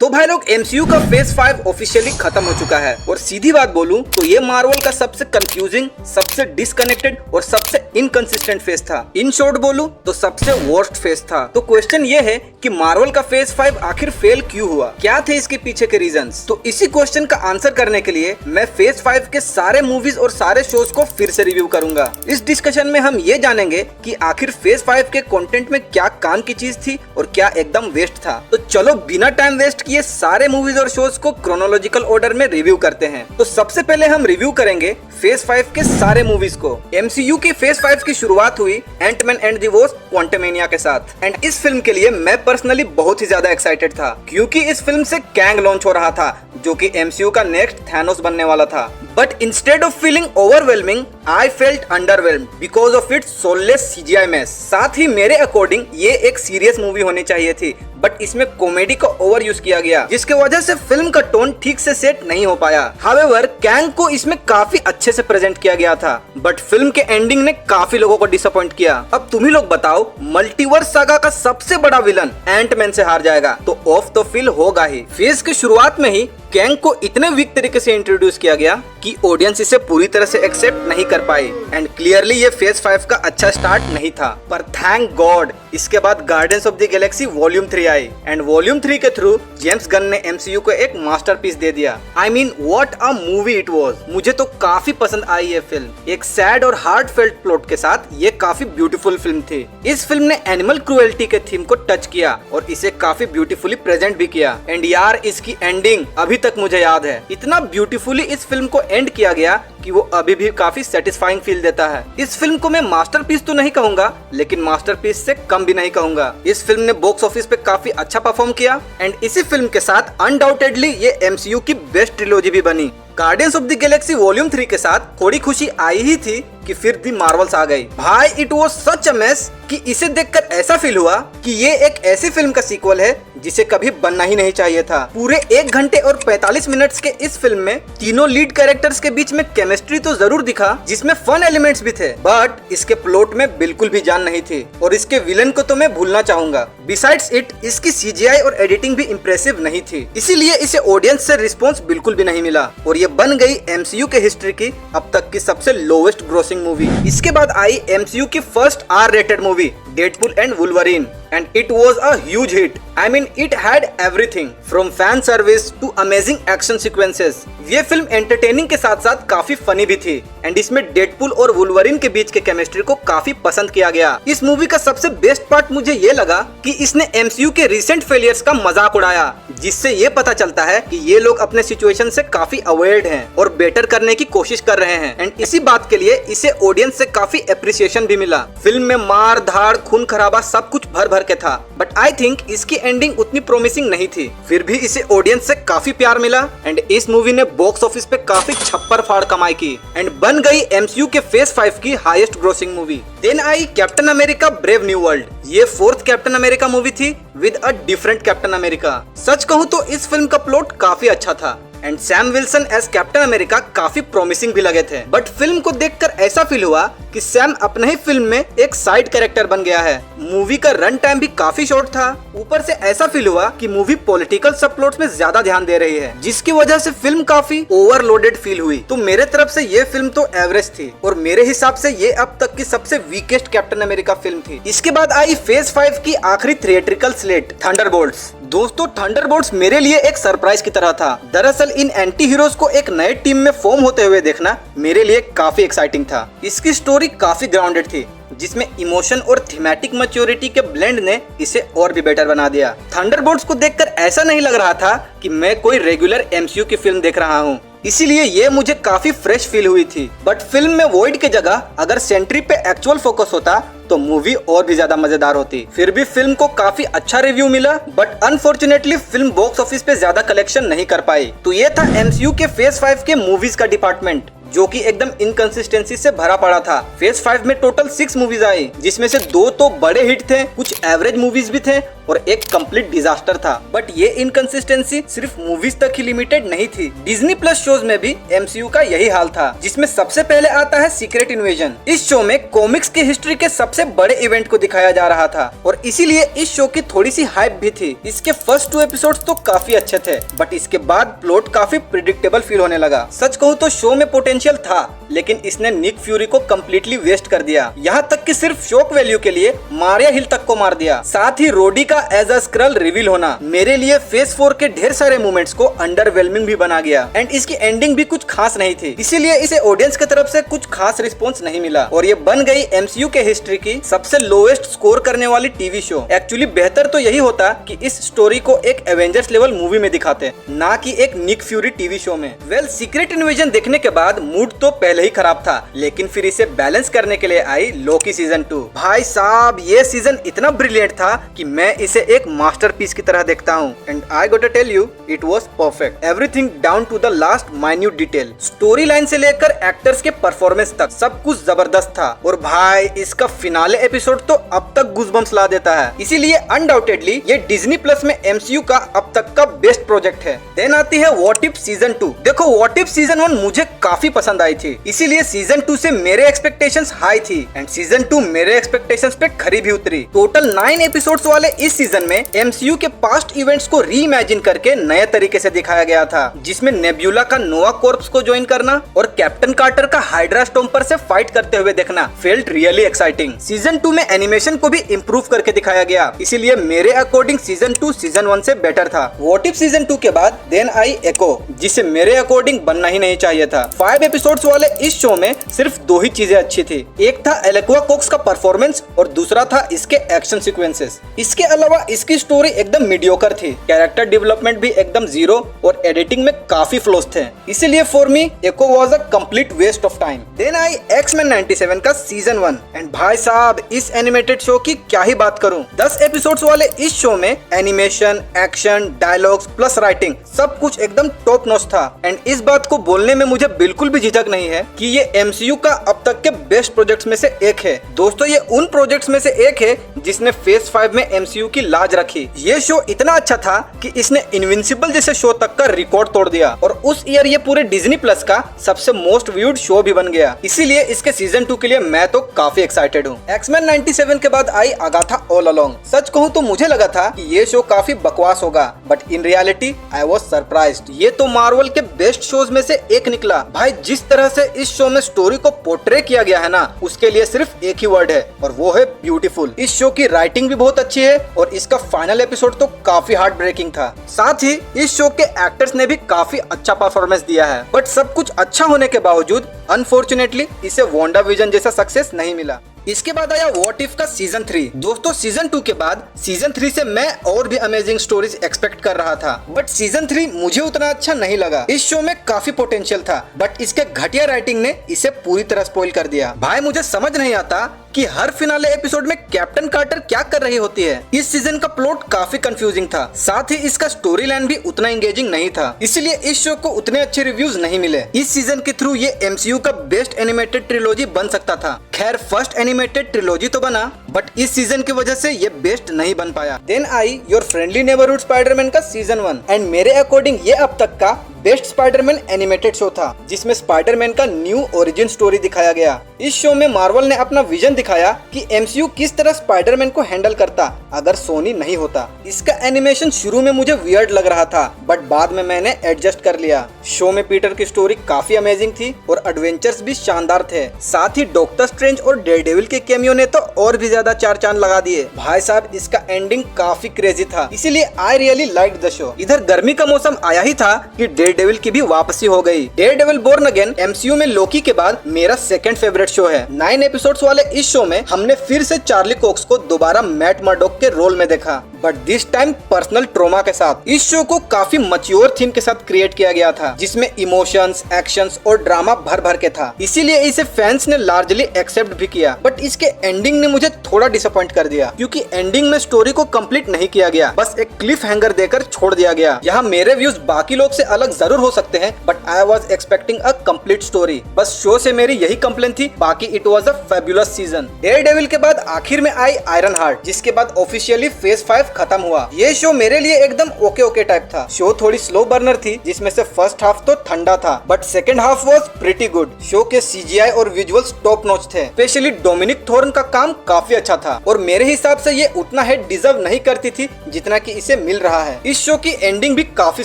तो भाई लोग एमसीयू का फेज 5 ऑफिशियली खत्म हो चुका है और सीधी बात बोलूं तो ये मार्वल का सबसे कंफ्यूजिंग, सबसे डिसकनेक्टेड और सबसे इनकंसिस्टेंट फेज था। इन शॉर्ट बोलूं तो सबसे वर्स्ट फेज था। तो क्वेश्चन ये है कि मार्वल का फेज 5 आखिर फेल क्यों हुआ, क्या थे इसके पीछे के रीजंस। तो इसी क्वेश्चन का आंसर करने के लिए मैं फेज 5 के सारे मूवीज और सारे शोज को फिर से रिव्यू करूंगा। इस डिस्कशन में हम ये जानेंगे कि आखिर फेज 5 के कंटेंट में क्या काम की चीज थी और क्या एकदम वेस्ट था। तो चलो बिना टाइम वेस्ट ये सारे मूवीज और शोज को क्रोनोलॉजिकल ऑर्डर में रिव्यू करते हैं। तो सबसे पहले हम रिव्यू करेंगे फेज 5 के सारे मूवीज को। एमसीयू की फेज 5 की शुरुआत हुई Ant Man and the Wasp Quantumania के साथ एंड इस फिल्म के लिए मैं पर्सनली बहुत ही ज्यादा एक्साइटेड था क्योंकि इस फिल्म से कैंग लॉन्च हो रहा था जो कि एमसीयू का नेक्स्ट थैनोस बनने वाला था। But instead of feeling overwhelming I felt underwhelmed because of its soulless CGI mess. साथ ही मेरे अकॉर्डिंग ये एक सीरियस मूवी होनी चाहिए थी बट इसमें कॉमेडी का ओवर यूज किया गया जिसके वजह से फिल्म का टोन ठीक से सेट नहीं हो पाया। हाउएवर कैंग को इसमें काफी अच्छे से प्रेजेंट किया गया था बट फिल्म के एंडिंग ने काफी लोगों को डिसअपॉइंट किया। अब तुम ही लोग बताओ, मल्टीवर्स सागा का सबसे बड़ा विलन एंटमैन से हार जाएगा तो ऑफ तो फील होगा ही। फेज की शुरुआत में ही कैंग को इतने वीक तरीके से इंट्रोड्यूस किया गया कि ऑडियंस इसे पूरी तरह से एक्सेप्ट नहीं कर पाई एंड क्लियरली ये फेज 5 का अच्छा स्टार्ट नहीं था। पर थैंक गॉड इसके बाद guardians of the Galaxy volume 3 I and volume 3 के थ्रू जेम्स गन ने एमसीयू को एक मास्टरपीस दे दिया। I mean what a movie it was. मुझे तो काफी पसंद आई ये फिल्म। एक सैड और हार्टफेल्ट प्लॉट के साथ ये काफी ब्यूटीफुल फिल्म थी। इस फिल्म ने एनिमल क्रुएल्टी के थीम को टच किया और इसे काफी ब्यूटीफुली प्रेजेंट भी किया एंड यार इसकी एंडिंग अभी तक मुझे याद है। इतना ब्यूटीफुली इस फिल्म को एंड किया गया कि वो अभी भी काफी सेटिस्फाइंग फील देता है। इस फिल्म को मैं मास्टरपीस तो नहीं कहूंगा लेकिन मास्टरपीस से कम भी नहीं कहूंगा। इस फिल्म ने बॉक्स ऑफिस पे काफी अच्छा परफॉर्म किया एंड इसी फिल्म के साथ अनडाउटेडली ये एमसीयू की बेस्ट ट्रिलॉजी भी बनी। Guardians of the Galaxy volume 3 के साथ थोड़ी खुशी आई ही थी कि फिर दी मार्वल्स आ गई। भाई it was such a mess कि इसे देखकर ऐसा फील हुआ कि ये एक ऐसी फिल्म का सीक्वल है जिसे कभी बनना ही नहीं चाहिए था। पूरे 1 घंटे और 45 मिनट्स के इस फिल्म में तीनों लीड कैरेक्टर्स के बीच में केमिस्ट्री तो जरूर दिखा जिसमें फन एलिमेंट्स भी थे बट इसके प्लॉट में बिल्कुल भी जान नहीं थी और इसके विलन को तो मैं भूलना चाहूंगा। बिसाइड्स इट इसकी सीजीआई और एडिटिंग भी इम्प्रेसिव नहीं थी, इसीलिए इसे ऑडियंस से रिस्पॉन्स बिल्कुल भी नहीं मिला और ये बन गई एमसीयू के हिस्ट्री की अब तक की सबसे लोवेस्ट ग्रोसिंग मूवी। इसके बाद आई एमसीयू की first R rated movie Deadpool and Wolverine and it was a huge hit. I mean it had everything from fan service to amazing action sequences. ये फिल्म एंटरटेनिंग के साथ साथ काफी funny भी थी एंड इसमें डेडपूल और वुल्वरीन के बीच के केमिस्ट्री को काफी पसंद किया गया। इस मूवी का सबसे बेस्ट पार्ट मुझे ये लगा कि इसने एमसीयू के रिसेंट फेलियर्स का मजाक उड़ाया जिससे ये पता चलता है कि ये लोग अपने सिचुएशन से काफी अवेयर्ड हैं और बेटर करने की कोशिश कर रहे हैं एंड इसी बात के लिए इसे ऑडियंस से काफी एप्रिसिएशन भी मिला। फिल्म में मार धाड़ खून खराबा सब कुछ भर के था बट आई थिंक इसकी एंडिंग उतनी प्रोमिसिंग नहीं थी। फिर भी इसे ऑडियंस से काफी प्यार मिला एंड इस मूवी ने बॉक्स ऑफिस पे काफी छप्पर फाड़ कमाई की एंड बन गई एमसीयू के फेज 5 की highest grossing movie. Then I Captain America brave new world. ये 4th कैप्टन अमेरिका मूवी थी with a different Captain America. सच कहूँ तो इस फिल्म का प्लॉट काफी अच्छा था and Sam Wilson as Captain America काफी प्रॉमिसिंग भी लगे थे बट फिल्म को देखकर ऐसा फील हुआ कि सैम अपने ही फिल्म में एक साइड कैरेक्टर बन गया है। मूवी का रन टाइम भी काफी शॉर्ट था। ऊपर से ऐसा फील हुआ कि मूवी पॉलिटिकल सबप्लॉट्स में ज्यादा ध्यान दे रही है जिसकी वजह से फिल्म काफी ओवरलोडेड फील हुई। तो मेरे तरफ से ये फिल्म तो एवरेज थी और मेरे हिसाब से ये अब तक की सबसे वीकेस्ट कैप्टन अमेरिका फिल्म थी। इसके बाद आई फेज 5 की आखिरी थिएट्रिकल स्लेट थंडरबोल्ट्स। दोस्तों थंडरबोल्ट्स मेरे लिए एक सरप्राइज की तरह था। दरअसल इन एंटी हीरोज को एक नए टीम में फॉर्म होते हुए देखना मेरे लिए काफी एक्साइटिंग था। इसकी स्टोरी काफी ग्राउंडेड थी जिसमें इमोशन और थीमेटिक मैच्योरिटी के ब्लेंड ने इसे और भी बेटर बना दिया। थंडरबोल्ट्स को देखकर ऐसा नहीं लग रहा था कि मैं कोई रेगुलर एमसीयू की फिल्म देख रहा हूँ, इसीलिए ये मुझे काफी फ्रेश फील हुई थी। बट फिल्म में वॉइड की जगह अगर सेंट्री पे एक्चुअल फोकस होता तो मूवी और भी ज्यादा मजेदार होती। फिर भी फिल्म को काफी अच्छा रिव्यू मिला but unfortunately film box office पे ज्यादा कलेक्शन नहीं कर पाई। तो ये था एमसीयू के फेज 5 के मूवीज का डिपार्टमेंट जो कि एकदम इनकंसिस्टेंसी से भरा पड़ा था। फेज 5 में टोटल 6 मूवीज आई जिसमें से 2 तो बड़े हिट थे, कुछ एवरेज मूवीज भी थे और एक कंप्लीट डिजास्टर था। बट ये इनकंसिस्टेंसी सिर्फ मूवीज तक ही लिमिटेड नहीं थी। डिज्नी प्लस शोज में भी एमसीयू का यही हाल था, जिसमें सबसे पहले आता है सीक्रेट इन्वेजन। इस शो में कॉमिक्स की हिस्ट्री के सबसे बड़े इवेंट को दिखाया जा रहा था और इसीलिए इस शो की थोड़ी सी हाइप भी थी। इसके फर्स्ट 2 एपिसोड्स तो काफी अच्छे थे, बट इसके बाद प्लॉट काफी प्रिडिक्टेबल फील होने लगा। सच कहूँ तो शो में पोटेंशियल था, लेकिन इसने निक फ्यूरी को कम्प्लीटली वेस्ट कर दिया। यहाँ तक कि सिर्फ शॉक वैल्यू के लिए मारिया हिल तक को मार दिया। साथ ही रोडी का एज अ स्क्रल रिवील होना मेरे लिए फेज 4 के ढेर सारे मोमेंट्स को अंडरवेलमिंग भी बना गया एंड इसकी एंडिंग भी कुछ खास नहीं थी। इसीलिए इसे ऑडियंस की तरफ से कुछ खास रिस्पॉन्स नहीं मिला और ये बन गई एमसीयू के हिस्ट्री की सबसे लोएस्ट स्कोर करने वाली टीवी शो। एक्चुअली बेहतर तो यही होता कि इस स्टोरी को एक एवेंजर्स लेवल मूवी में दिखाते, ना कि एक निक फ्यूरी टीवी शो में। वेल, सीक्रेट इन्वेजन देखने के बाद मूड तो पहले ही खराब था, लेकिन फिर इसे बैलेंस करने के लिए आई लोकी सीजन 2। भाई साहब, ये सीजन इतना ब्रिलियंट था कि मैं इसे एक मास्टरपीस की तरह देखता हूँ and I got to tell you it was perfect. Everything down to the last minute detail, storyline से लेकर एक्टर्स के परफॉर्मेंस तक सब कुछ जबरदस्त था। और भाई, इसका फिनाले एपिसोड तो अब तक गूज़बम्प्स ला देता है। इसीलिए अनडाउटेडली ये डिज्नी प्लस में एमसीयू का अब तक का बेस्ट प्रोजेक्ट है। देन आती है व्हाट इफ सीजन 2। देखो, व्हाट इफ सीजन 1 मुझे काफी पसंद आई थी, इसीलिए सीजन 2 से मेरे एक्सपेक्टेशंस हाई थी एंड सीजन 2 मेरे एक्सपेक्टेशंस पे खरी भी उतरी। टोटल 9 एपिसोड्स वाले इस सीजन में एमसीयू के पास्ट इवेंट्स को रीइमेजिन करके नए तरीके से दिखाया गया था, जिसमें नेब्यूला का नोवा कॉर्प्स को ज्वाइन करना और कैप्टन कार्टर का हाइड्रा स्टॉम्पर से फाइट करते हुए देखना फेल्ट रियली एक्साइटिंग। सीजन 2 में एनिमेशन को भी इम्प्रूव करके दिखाया गया, इसीलिए मेरे अकॉर्डिंग सीजन 2 सीजन 1 से बेटर था। व्हाट इफ सीजन 2 के बाद देन आई एको, जिसे मेरे अकॉर्डिंग बनना ही नहीं चाहिए था। 5 एपिसोड्स वाले इस शो में सिर्फ 2 ही चीजें अच्छी थी, एक था एलेक्वा कॉक्स का परफॉर्मेंस और दूसरा था इसके एक्शन सीक्वेंसेस। इसके अलावा इसकी स्टोरी एकदम मीडियोकर थी, कैरेक्टर डेवलपमेंट भी एकदम जीरो और एडिटिंग में काफी फ्लॉज थे। इसीलिए for me Echo was a complete waste of time. Then आई एक्स-मैन 97 का सीजन 1 एंड भाई साहब, इस एनिमेटेड शो की क्या ही बात करूं। 10 एपिसोड्स वाले इस शो में animation, action, dialogues plus writing सब कुछ एकदम टॉप नॉच था एंड इस बात को बोलने में मुझे बिल्कुल भी झिझक नहीं है कि ये एमसीयू का अब तक के बेस्ट प्रोजेक्ट्स में से एक है। दोस्तों, ये उन प्रोजेक्ट्स में से एक है जिसने फेज 5 में एमसीयू की लाज रखी। ये शो इतना अच्छा था कि इसने इनविंसिबल जैसे शो तक का रिकॉर्ड तोड़ दिया और उस ईयर ये पूरे डिज्नी प्लस का सबसे मोस्ट व्यूड शो भी बन गया। इसीलिए इसके सीजन 2 के लिए मैं तो काफी एक्साइटेड हूँ। एक्स-मैन 97 के बाद आई अगाथा ऑल अलोंग। सच कहूँ तो मुझे लगा था कि ये शो काफी बकवास होगा, but in reality I was surprised. ये तो मार्वल के बेस्ट शोज में से एक निकला। भाई, जिस तरह से इस शो में स्टोरी को पोर्ट्रे किया गया है ना, उसके लिए सिर्फ एक ही वर्ड है और वो है ब्यूटीफुल। इस शो की राइटिंग भी बहुत अच्छी है और इसका फाइनल एपिसोड तो काफी हार्ट ब्रेकिंग था। साथ ही इस शो के एक्टर्स ने भी काफी अच्छा परफॉर्मेंस दिया है, बट सब कुछ अच्छा होने के बावजूद अनफॉर्चुनेटली इसे वांडा विजन जैसा सक्सेस नहीं मिला। इसके बाद आया व्हाट इफ का सीजन 3। दोस्तों, सीजन 2 के बाद सीजन 3 से मैं और भी अमेजिंग स्टोरीज एक्सपेक्ट कर रहा था, बट सीजन 3 मुझे उतना अच्छा नहीं लगा। इस शो में काफी पोटेंशियल था, बट इसके घटिया राइटिंग ने इसे पूरी तरह स्पॉइल कर दिया। भाई, मुझे समझ नहीं आता कि हर फिनाले एपिसोड में कैप्टन कार्टर क्या कर रही होती है। इस सीजन का प्लॉट काफी कंफ्यूजिंग था, साथ ही इसका स्टोरी लाइन भी उतना एंगेजिंग नहीं था, इसलिए इस शो को उतने अच्छे रिव्यूज नहीं मिले। इस सीजन के थ्रू ये एमसीयू का बेस्ट एनिमेटेड ट्रिलॉजी बन सकता था। खैर, फर्स्ट एनिमेटेड ट्रिलॉजी तो बना, बट इस सीजन की वजह से ये बेस्ट नहीं बन पाया। देन आई योर फ्रेंडली नेबरहुड स्पाइडरमैन का सीजन 1 एंड मेरे अकॉर्डिंग ये अब तक का बेस्ट स्पाइडरमैन एनिमेटेड शो था, जिसमें स्पाइडरमैन का न्यू ओरिजिन स्टोरी दिखाया गया। इस शो में मार्वल ने अपना विजन दिखाया कि एमसीयू किस तरह स्पाइडरमैन को हैंडल करता अगर सोनी नहीं होता। इसका एनिमेशन शुरू में मुझे वियर्ड लग रहा था, बट बाद में मैंने एडजस्ट कर लिया। शो में पीटर की स्टोरी काफी अमेजिंग थी और एडवेंचर्स भी शानदार थे। साथ ही डॉक्टर स्ट्रेंज और डेयरडेविल के कैमियो ने तो और भी ज्यादा 4 चांद लगा दिए। भाई साहब, इसका एंडिंग काफी क्रेजी था, इसीलिए I really like the show. इधर गर्मी का मौसम आया ही था कि डेयरडेविल की भी वापसी हो गई। डेयरडेविल बोर्न अगेन एमसीयू में लोकी के बाद मेरा सेकंड फेवरेट शो है। 9 एपिसोड्स वाले इस शो में हमने फिर से चार्ली कॉक्स को दोबारा मैट मर्डॉक के रोल में देखा, but this time personal trauma के साथ। इस शो को काफी मैच्योर थीम के साथ क्रिएट किया गया था, जिसमें इमोशंस, एक्शंस और ड्रामा भर भर के था, इसीलिए इसे फैंस ने लार्जली एक्सेप्ट भी किया। बट इसके एंडिंग ने मुझे थोड़ा डिसअपॉइंट कर दिया, क्योंकि एंडिंग में स्टोरी को कंप्लीट नहीं किया गया, बस एक क्लिफ हैंगर देकर छोड़ दिया गया। यहाँ मेरे व्यूज बाकी लोग से अलग जरूर हो सकते हैं, but I was expecting a complete story. बस शो से मेरी यही कंप्लेन थी, बाकी it was a fabulous season. Conclusion. Daredevil के बाद आखिर में आई आयरन हार्ट, जिसके बाद ऑफिशियली फेज 5 खत्म हुआ। ये शो मेरे लिए एकदम ओके टाइप था। शो थोड़ी स्लो बर्नर थी, जिसमें से फर्स्ट हाफ तो ठंडा था, but second half was pretty good. Show के CGI और विजुअल्स टॉप नॉच थे। स्पेशली डोमिनिक थॉर्न का काम काफी अच्छा था और मेरे हिसाब से ये उतना हिट डिजर्व नहीं करती थी जितना कि इसे मिल रहा है। इस शो की एंडिंग भी काफी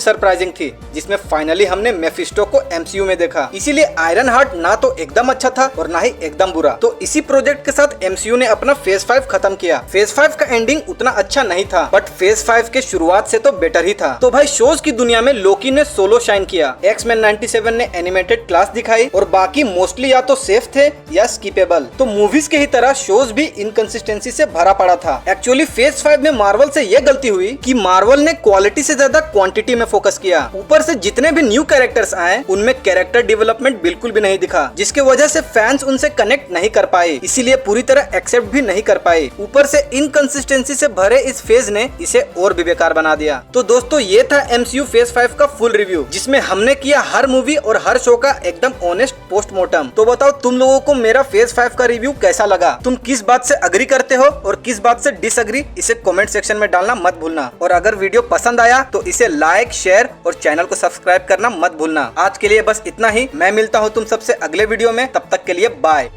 सरप्राइजिंग थी, जिसमें फाइनली हमने मेफिस्टो को MCU में देखा। इसीलिए आयरन हार्ट ना तो एकदम अच्छा था और ना ही एकदम बुरा। तो इसी प्रोजेक्ट के साथ MCU ने अपना फेज 5 खत्म किया। फेज 5 का एंडिंग उतना अच्छा नहीं था, बट फेज 5 के शुरुआत से तो बेटर ही था। तो भाई शोज की दुनिया में लोकी ने सोलो शाइन किया, X-Men 97 ने एनिमेटेड क्लास दिखाई और बाकी मोस्टली या तो सेफ थे या स्किपेबल। तो मूवीज के ही तरह शोज भी इनकंसिस्टेंसी से भरा पड़ा था। एक्चुअली फेज 5 में मार्वल से ये गलती हुई कि मार्वल ने क्वालिटी से ज्यादा क्वांटिटी में फोकस किया। ऊपर से जितने भी न्यू कैरेक्टर्स आए उनमें कैरेक्टर डेवलपमेंट बिल्कुल भी नहीं दिखा, जिसके वजह से फैंस उनसे कनेक्ट नहीं कर पाए, इसीलिए पूरी तरह एक्सेप्ट भी नहीं कर पाए। ऊपर से इनकंसिस्टेंसी से भरे इस फेज ने इसे और भी बेकार बना दिया। तो दोस्तों ये था MCU फेज 5 का फुल रिव्यू, जिसमें हमने किया हर मूवी और हर शो का एकदम ऑनेस्ट पोस्टमार्टम। तो बताओ तुम लोगों को मेरा फेज 5 का रिव्यू कैसा लगा? तुम किस बात से अग्री करते हो और किस बात से डिसअग्री, इसे कमेंट सेक्शन में डालना मत भूलना। और अगर वीडियो पसंद आया तो इसे लाइक, शेयर और चैनल को सब्सक्राइब करना मत भूलना। आज के लिए बस इतना ही। मैं मिलता हूँ तुम सबसे अगले वीडियो में, तब तक के लिए बाय।